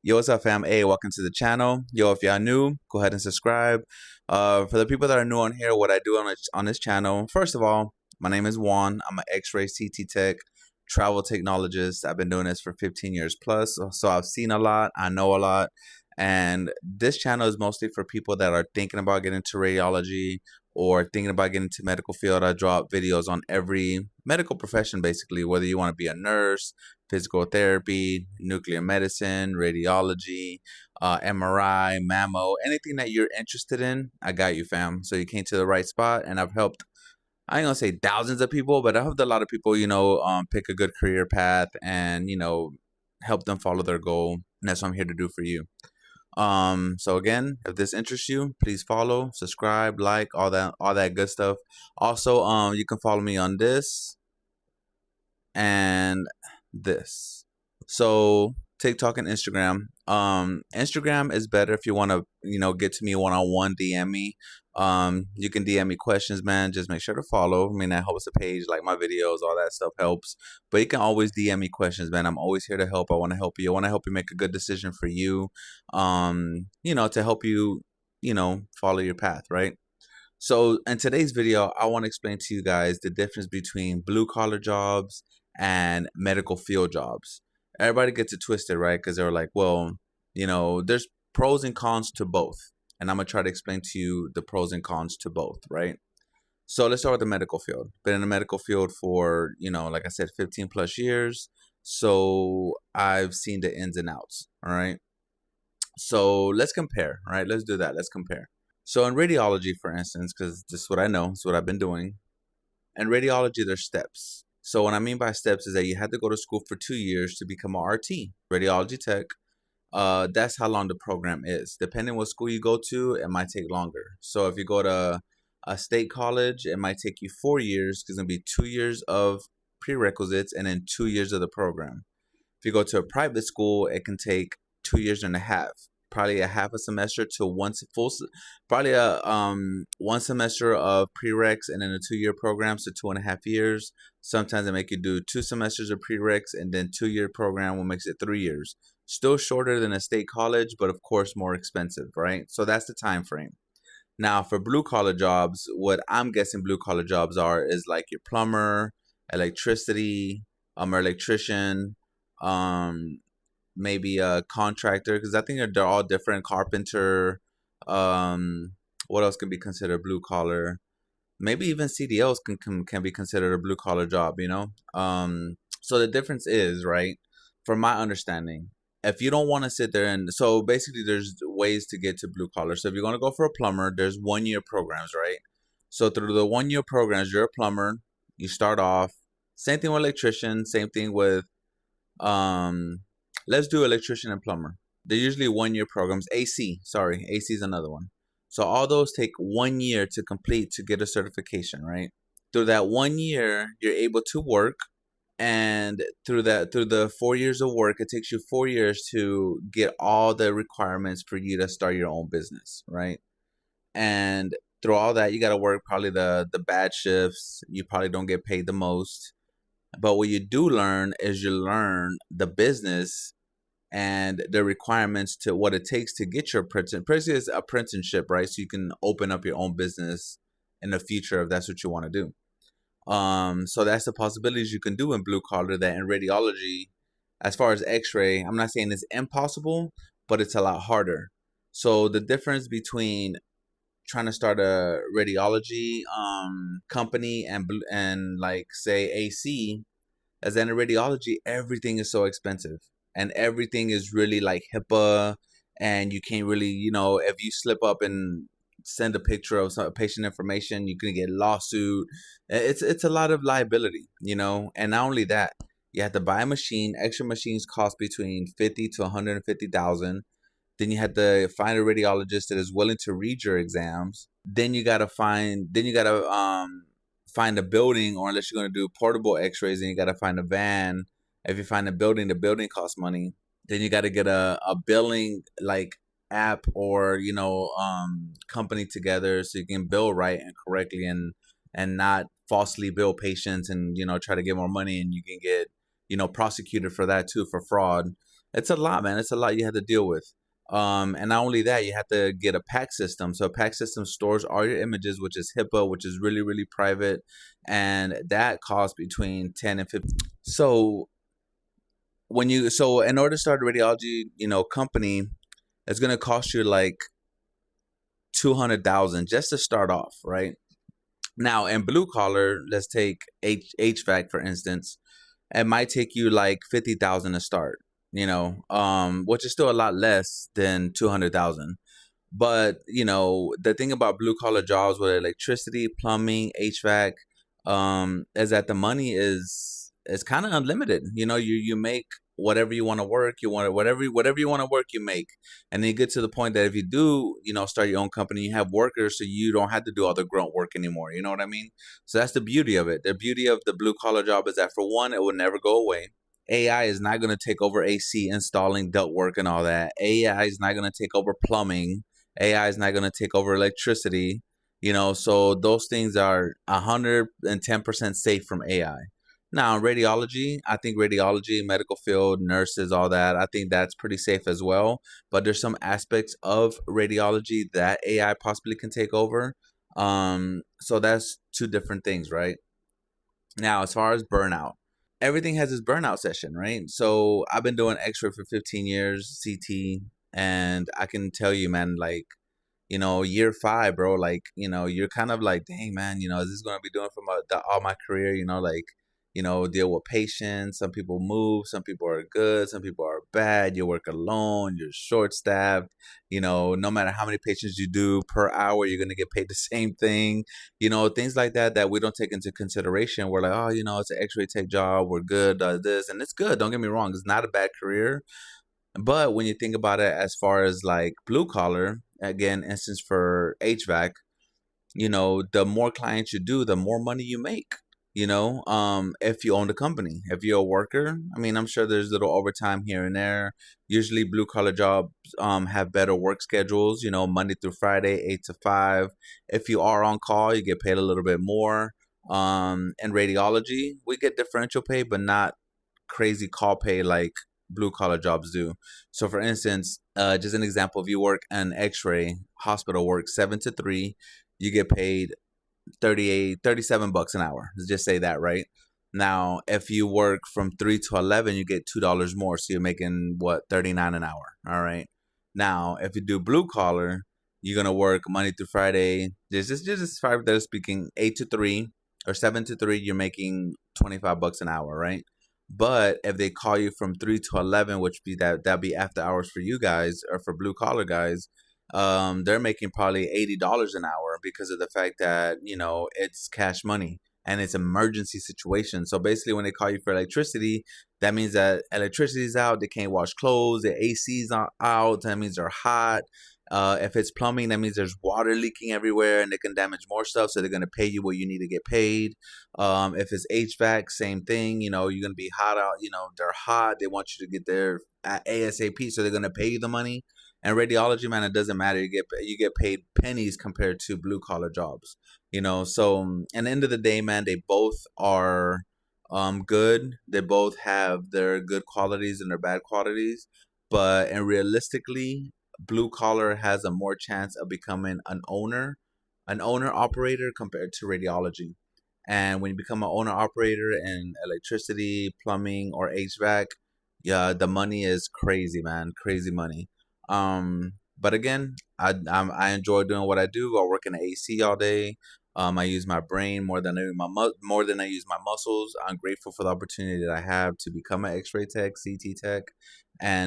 Yo, what's up, fam? Hey, welcome to the channel. Yo, if y'all new, go ahead and subscribe. For the people that are new on here, what I do on this channel, first of all, my name is Juan. I'm an X-ray CT tech, travel technologist. I've been doing this for 15 years plus, so I've seen a lot. I know a lot, and this channel is mostly for people that are thinking about getting into radiology or thinking about getting into medical field. I drop videos on every medical profession, basically, whether you want to be a nurse, physical therapy, nuclear medicine, radiology, MRI, mammo, anything that you're interested in, I got you, fam. So you came to the right spot, and I've helped, I ain't gonna say thousands of people, but I've helped a lot of people, pick a good career path and, help them follow their goal. And that's what I'm here to do for you. So again, if this interests you, please follow, subscribe, like, all that good stuff. Also, you can follow me on this and this. So TikTok and Instagram. Instagram is better if you want to, get to me one-on-one, DM me. You can DM me questions, man. Just make sure to follow. I mean, that helps the page, like my videos, all that stuff helps. But you can always DM me questions, man. I'm always here to help. I want to help you. I want to help you make a good decision for you. To help you, follow your path, right? So in today's video, I want to explain to you guys the difference between blue collar jobs and medical field jobs. Everybody gets it twisted, right? Because they're like, well, there's pros and cons to both. And I'm going to try to explain to you the pros and cons to both, right? So let's start with the medical field. Been in the medical field for, like I said, 15 plus years. So I've seen the ins and outs, all right? So let's compare, right? Let's do that. Let's compare. So in radiology, for instance, because this is what I know, it's what I've been doing. In radiology, there's steps. So what I mean by steps is that you had to go to school for 2 years to become a RT, radiology tech. That's how long the program is. Depending what school you go to, it might take longer. So if you go to a state college, it might take you 4 years because it'll be 2 years of prerequisites and then 2 years of the program. If you go to a private school, it can take 2 years and a half. Probably a half a semester to probably a one semester of prereqs and then a 2 year program, so 2.5 years. Sometimes they make you do 2 semesters of prereqs and then 2 year program, what makes it 3 years. Still shorter than a state college, but of course more expensive, right? So that's the time frame. Now for blue collar jobs, what I'm guessing blue collar jobs is like your plumber, electricity, or electrician, maybe a contractor, because I think they're all different. Carpenter, what else can be considered blue collar? Maybe even CDLs can be considered a blue collar job, So the difference is, right, from my understanding, if you don't want to sit there so basically there's ways to get to blue collar. So if you're going to go for a plumber, there's 1 year programs, right? So through the 1 year programs, you're a plumber, you start off. Same thing with electrician, same thing with let's do electrician and plumber. They're usually 1 year programs. AC is another one. So all those take 1 year to complete to get a certification, right? Through that 1 year, you're able to work. And through the 4 years of work, it takes you 4 years to get all the requirements for you to start your own business, right? And through all that, you got to work probably the bad shifts. You probably don't get paid the most. But what you do learn is you learn the business and the requirements to what it takes to get your apprenticeship, right? So you can open up your own business in the future if that's what you want to do. So that's the possibilities you can do in blue collar that in radiology, as far as x-ray, I'm not saying it's impossible, but it's a lot harder. So the difference between trying to start a radiology company and like say AC is that in radiology, everything is so expensive and everything is really like HIPAA, and you can't really, if you slip up and send a picture of some patient information, you can get a lawsuit. It's a lot of liability, and not only that, you have to buy a machine. Extra machines cost between 50 to 150,000. Then you have to find a radiologist that is willing to read your exams. Then you gotta find a building, or unless you're gonna do portable X-rays, then you gotta find a van. If you find the building costs money. Then you gotta get a billing like app or company together so you can bill right and correctly and not falsely bill patients and try to get more money, and you can get prosecuted for that too, for fraud. It's a lot, man. It's a lot you have to deal with. And not only that, you have to get a pack system. So a pack system stores all your images, which is HIPAA, which is really, really private, and that costs between 10 and 50. So in order to start a radiology, company, it's gonna cost you like 200,000 just to start off, right? Now, in blue collar, let's take HVAC for instance. It might take you like 50,000 to start, which is still a lot less than 200,000. But the thing about blue collar jobs with electricity, plumbing, HVAC, is that the money is kind of unlimited. You make whatever you want to work. You want whatever you want to work, you make. And then you get to the point that if you do, start your own company, you have workers, so you don't have to do all the grunt work anymore. You know what I mean? So that's the beauty of it. The beauty of the blue collar job is that, for one, it will never go away. AI is not going to take over AC installing, duct work, and all that. AI is not going to take over plumbing. AI is not going to take over electricity. So those things are 110% safe from AI. Now, radiology, I think radiology, medical field, nurses, all that, I think that's pretty safe as well. But there's some aspects of radiology that AI possibly can take over. So that's two different things, right? Now, as far as burnout, everything has its burnout session, right? So I've been doing X-ray for 15 years, CT, and I can tell you, man, like, year 5, bro, like, you're kind of like, dang, man, is this going to be doing for all my career, like, deal with patients. Some people move, some people are good, some people are bad. You work alone, you're short staffed, no matter how many patients you do per hour, you're going to get paid the same thing, things like that we don't take into consideration. We're like, oh, it's an X-ray tech job, we're good, this, and it's good, don't get me wrong, it's not a bad career. But when you think about it as far as like blue collar, again, instance for HVAC, the more clients you do, the more money you make. If you own the company, if you're a worker, I mean, I'm sure there's little overtime here and there. Usually blue collar jobs have better work schedules, Monday through Friday, 8 to 5. If you are on call, you get paid a little bit more. In radiology, we get differential pay, but not crazy call pay like blue collar jobs do. So for instance, just an example, if you work an X-ray hospital work 7 to 3, you get paid 37 bucks an hour. Let's just say that, right? Now, if you work from 3 to 11, you get $2 more. So you're making what, 39 an hour. All right. Now, if you do blue collar, you're gonna work Monday through Friday. Just as far as speaking, 8 to 3 or 7 to 3, you're making 25 bucks an hour, right? But if they call you from 3 to 11, which be that'd be after hours for you guys or for blue collar guys, they're making probably $80 an hour because of the fact that it's cash money and it's emergency situation. So basically, when they call you for electricity, that means that electricity's out. They can't wash clothes. The AC's not out. That means they're hot. If it's plumbing, that means there's water leaking everywhere and they can damage more stuff. So they're going to pay you what you need to get paid. If it's HVAC, same thing. You're going to be hot out. They're hot. They want you to get there at ASAP. So they're going to pay you the money. And radiology, man, it doesn't matter. You get paid pennies compared to blue collar jobs. So at the end of the day, man, they both are good. They both have their good qualities and their bad qualities. And realistically, blue collar has a more chance of becoming an owner operator compared to radiology. And when you become an owner operator in electricity, plumbing, or HVAC, yeah, the money is crazy, man, crazy money. But again, I enjoy doing what I do. I work in the AC all day. I use my brain more than more than I use my muscles. I'm grateful for the opportunity that I have to become an X-ray tech, CT tech, and